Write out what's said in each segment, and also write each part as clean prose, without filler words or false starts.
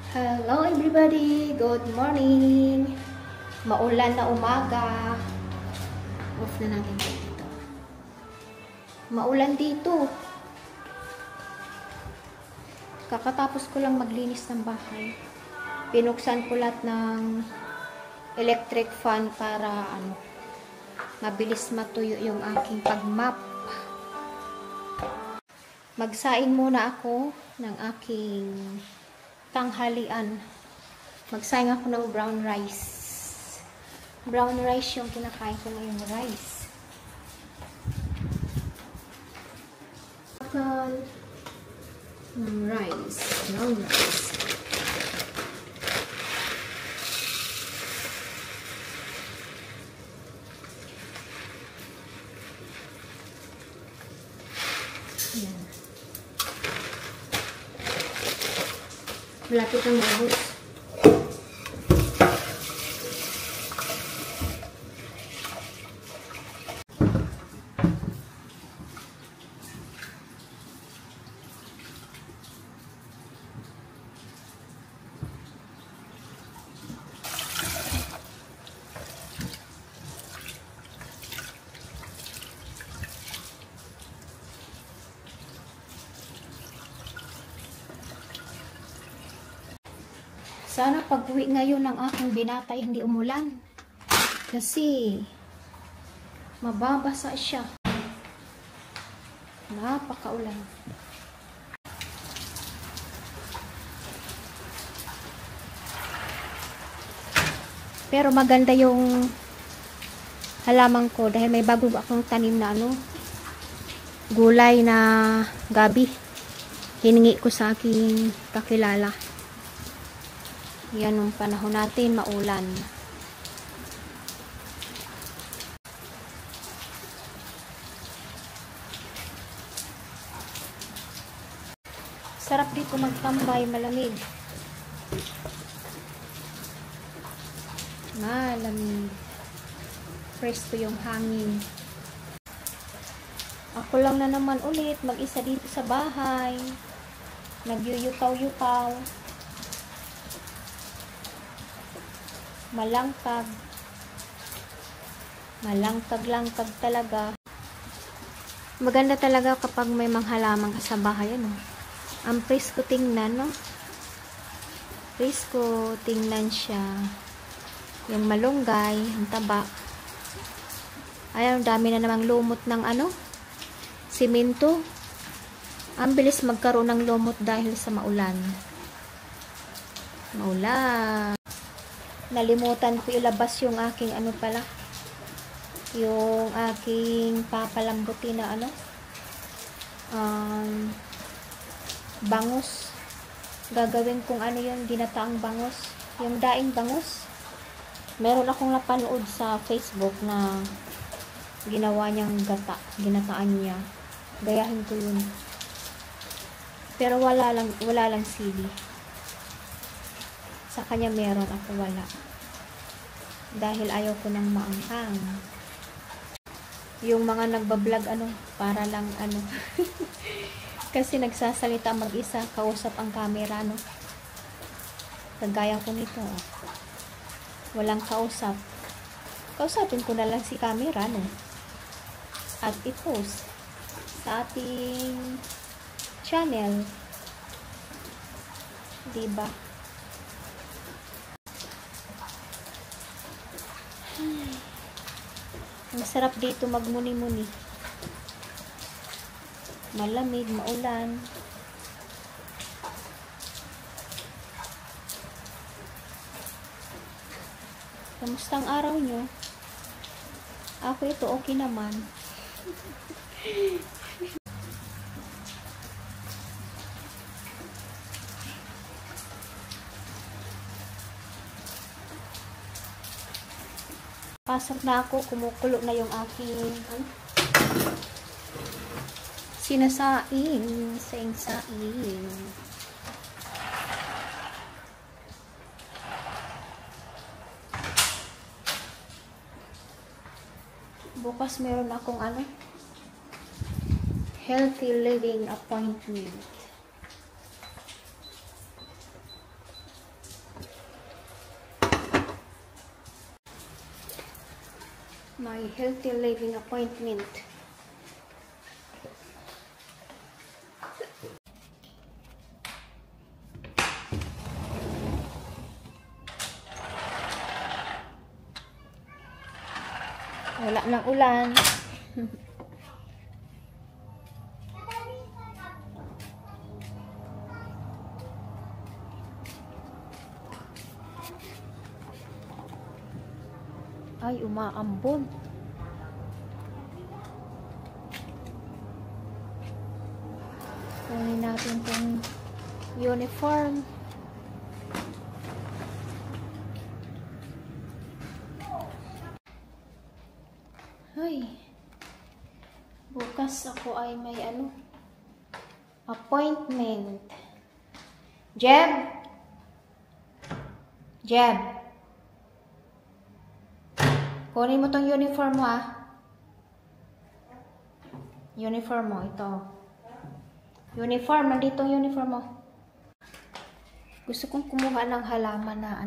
Hello everybody! Good morning! Maulan na umaga. Off na natin dito. Maulan dito. Kakatapos ko lang maglinis ng bahay. Pinuksan ko lahat ng electric fan para mabilis matuyo yung aking pag-mop. Magsaing muna ako ng aking tanghalian. Magsaing ako ng brown rice. Brown rice yung kinakain ko ngayong rice. Brown rice. Brown rice. Ayan. Malapit ang maubos. Sana pag-uwi ngayon ng aking binatay hindi umulan. Kasi mababasa siya. Napakaulan. Pero maganda yung halaman ko dahil may bago akong tanim na gulay na gabi. Hiningi ko sa aking kakilala. Yan yung panahon natin, maulan. Sarap dito magtambay, malamig. Malamig. Presko yung hangin. Ako lang na naman ulit, mag-isa dito sa bahay. Nagyuyukaw-yukaw. Malangkag. Malangkag-langkag talaga. Maganda talaga kapag may mga halaman ka sa bahay, Ang presko tingnan, Presko tingnan siya. Yung malunggay, ang taba. Ayan, dami na namang lumot ng simento. Ang bilis magkaroon ng lumot dahil sa maulan. Maulan. Nalimutan ko ilabas yung aking yung aking papalambutin na bangus. Gagawin kong yung ginataang bangus, yung daing bangus. Meron akong napanood sa Facebook na ginawa niyang ginataan niya. Gayahin ko yun. Pero wala lang sili. Sa kanya meron, ako wala. Dahil ayaw ko nang maanghang. Yung mga nagbablog para lang kasi nagsasalita mag-isa, kausap ang camera, Kagaya ko nito, walang kausap. Kausapin ko na lang si camera, At i-post sa ating channel. Diba? Ang sarap dito magmuni-muni. Malamig, maulan. Kamusta ang araw nyo? Ako ito, okay naman. Pasok na ako, kumukulo na yung aking sinasaing, saing. Bukas meron akong healthy living appointment. my healthy living appointment. Wala nang ulan. Ay, umaambon. Kunin natin itong uniform. Ay, bukas ako ay may appointment. Jeb? Jeb? Kunin mo tong uniform mo, ah. Uniform mo, ito. Uniform, nandito ang uniform mo. Gusto kong kumuha ng halaman na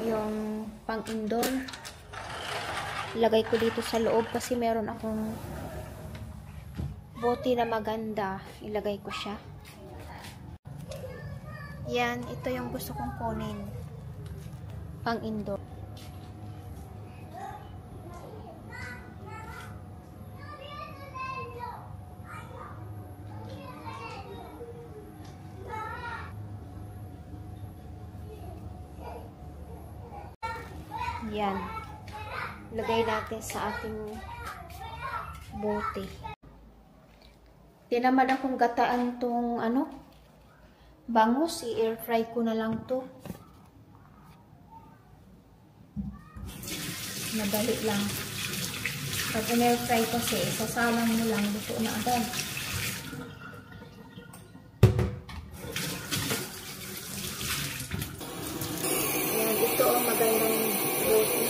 yung pang-indoor. Ilagay ko dito sa loob kasi meron akong bote na maganda. Ilagay ko siya. Yan, ito yung gusto kong kunin. Pang-indoor. Yan. Lagay natin sa ating bote. Tinamad akong gataan tong bangus. I-air fry ko na lang to. Madali lang. Pag in-air fry kasi, sasalang mo lang, luto na agad. Yan, ito ang magandang bote.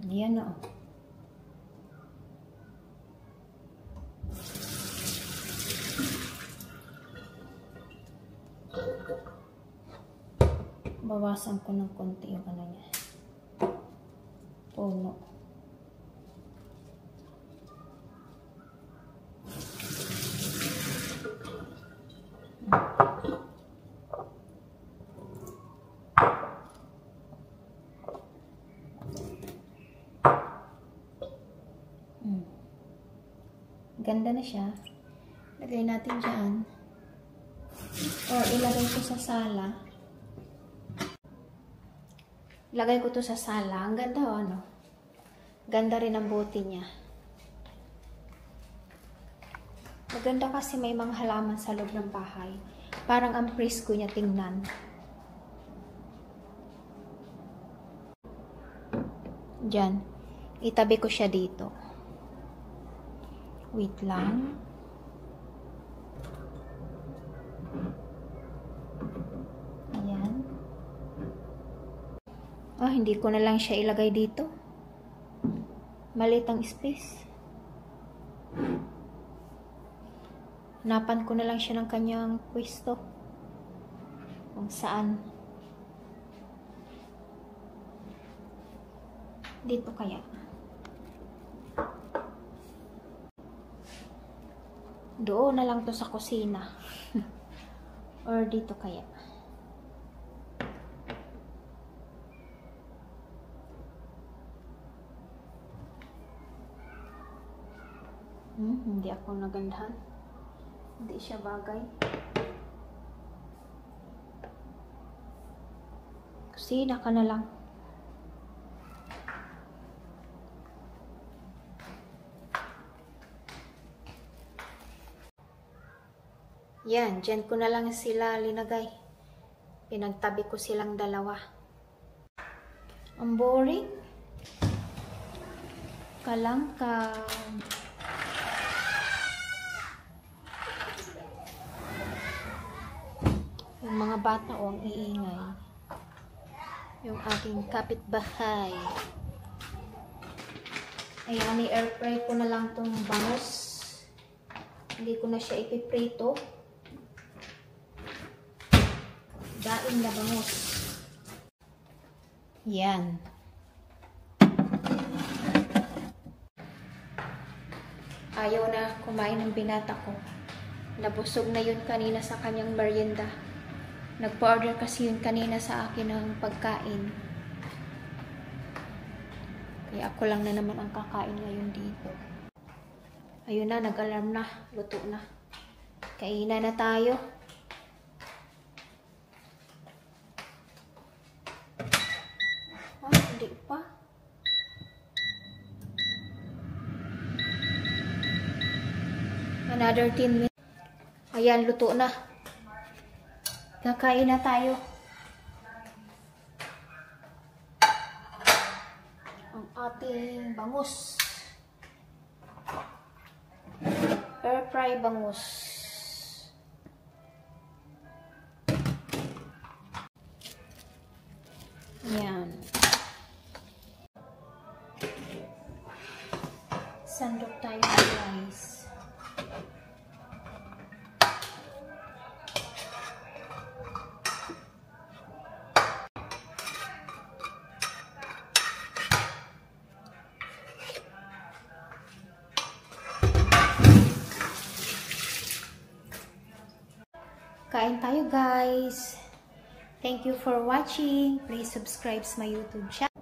Yan na. Bawasan ko ng konti yung niya. Puno. Ganda na siya. Lagay natin dyan. Or ilagay ko sa sala. Ilagay ko to sa sala. Ang ganda Ganda rin ang bote niya. Maganda kasi may mga halaman sa loob ng bahay. Parang ang presko niya tingnan. Diyan. Itabi ko siya dito. Wait lang. Ayan. Hindi ko na lang siya ilagay dito. Maliit ang space. Hanapan ko na lang siya ng kanyang pwesto. Kung saan. Dito kaya. Doon na lang to sa kusina. Or dito kaya. Hindi ako nagandahan. Hindi siya bagay. Kusina ka na lang. Yan, dyan ko na lang sila linagay. Pinagtabi ko silang dalawa. Ang boring. Kalangkang. Yung mga bata ang iingay. Yung aking kapitbahay. Ayan, i-air fry ko na lang tong bangus. Hindi ko na siya ipiprito. Daing na bangus. Yan. Ayaw na kumain ng binata ko. Nabusog na yun kanina sa kanyang merienda. Nagpa-order kasi yun kanina sa akin ng pagkain. Kaya ako lang na naman ang kakain ngayon dito. Ayun na, nag-alarm na. Luto na. Kainan na tayo. Ah, hindi pa. Another 10 minutes. Ayan, luto na. Kakain na tayo. Ang ating bangus. Air fry bangus. Ayan. Sandok tayo guys. Kain tayo guys. Thank you for watching. Please subscribe to my YouTube channel.